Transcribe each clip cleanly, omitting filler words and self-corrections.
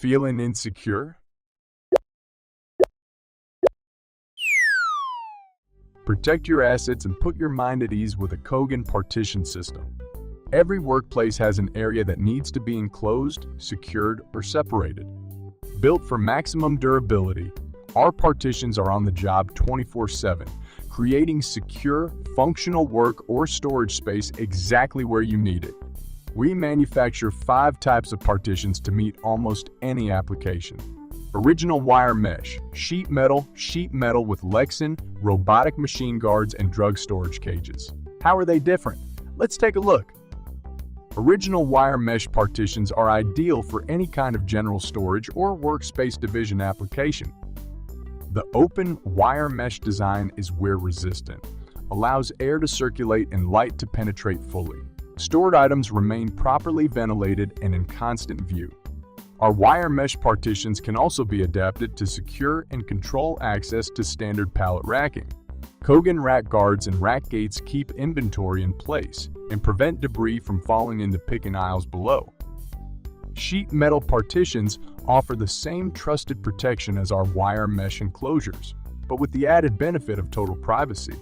Feeling insecure? Protect your assets and put your mind at ease with a Kogan partition system. Every workplace has an area that needs to be enclosed, secured, or separated. Built for maximum durability, our partitions are on the job 24/7, creating secure, functional work or storage space exactly where you need it. We manufacture 5 types of partitions to meet almost any application. Original wire mesh, sheet metal with Lexan, robotic machine guards, and drug storage cages. How are they different? Let's take a look. Original wire mesh partitions are ideal for any kind of general storage or workspace division application. The open wire mesh design is wear resistant, allows air to circulate and light to penetrate fully. Stored items remain properly ventilated and in constant view. Our wire mesh partitions can also be adapted to secure and control access to standard pallet racking. Kogan rack guards and rack gates keep inventory in place and prevent debris from falling into picking aisles below. Sheet metal partitions offer the same trusted protection as our wire mesh enclosures, but with the added benefit of total privacy.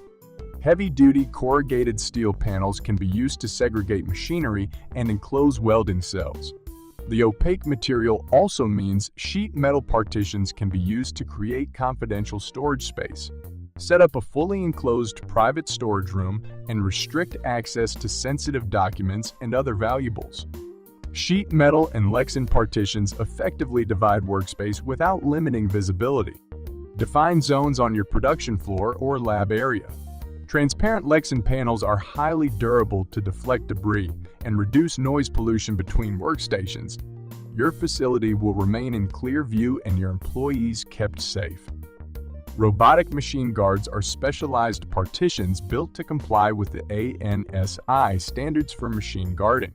Heavy-duty corrugated steel panels can be used to segregate machinery and enclose welding cells. The opaque material also means sheet metal partitions can be used to create confidential storage space. Set up a fully enclosed private storage room and restrict access to sensitive documents and other valuables. Sheet metal and Lexan partitions effectively divide workspace without limiting visibility. Define zones on your production floor or lab area. Transparent Lexan panels are highly durable to deflect debris and reduce noise pollution between workstations. Your facility will remain in clear view and your employees kept safe. Robotic machine guards are specialized partitions built to comply with the ANSI standards for machine guarding.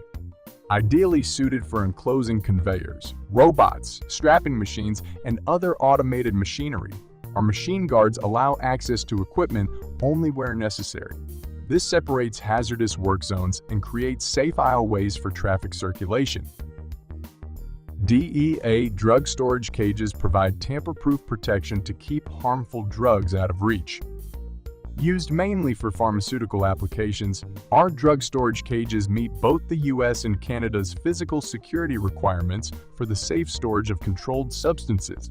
Ideally suited for enclosing conveyors, robots, strapping machines, and other automated machinery. Our machine guards allow access to equipment only where necessary. This separates hazardous work zones and creates safe aisleways for traffic circulation. DEA drug storage cages provide tamper-proof protection to keep harmful drugs out of reach. Used mainly for pharmaceutical applications, our drug storage cages meet both the US and Canada's physical security requirements for the safe storage of controlled substances.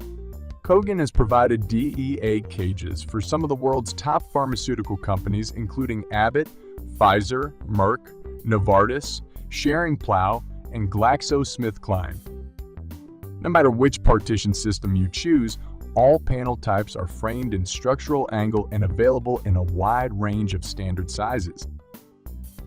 Kogan has provided DEA cages for some of the world's top pharmaceutical companies including Abbott, Pfizer, Merck, Novartis, Schering-Plough, and GlaxoSmithKline. No matter which partition system you choose, all panel types are framed in structural angle and available in a wide range of standard sizes.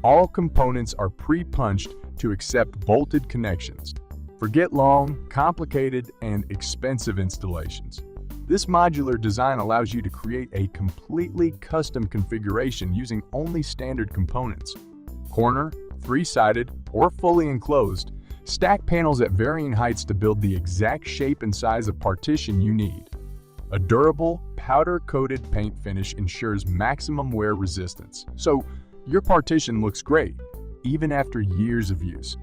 All components are pre-punched to accept bolted connections. Forget long, complicated, and expensive installations. This modular design allows you to create a completely custom configuration using only standard components. Corner, 3-sided, or fully enclosed, stack panels at varying heights to build the exact shape and size of partition you need. A durable, powder-coated paint finish ensures maximum wear resistance, so your partition looks great, even after years of use.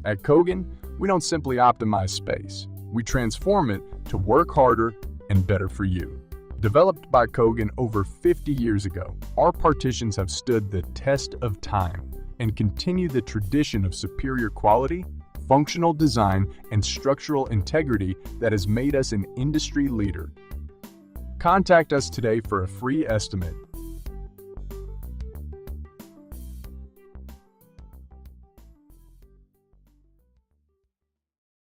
At Kogan, we don't simply optimize space. We transform it to work harder and better for you. Developed by Kogan over 50 years ago, our partitions have stood the test of time and continue the tradition of superior quality, functional design, and structural integrity that has made us an industry leader. Contact us today for a free estimate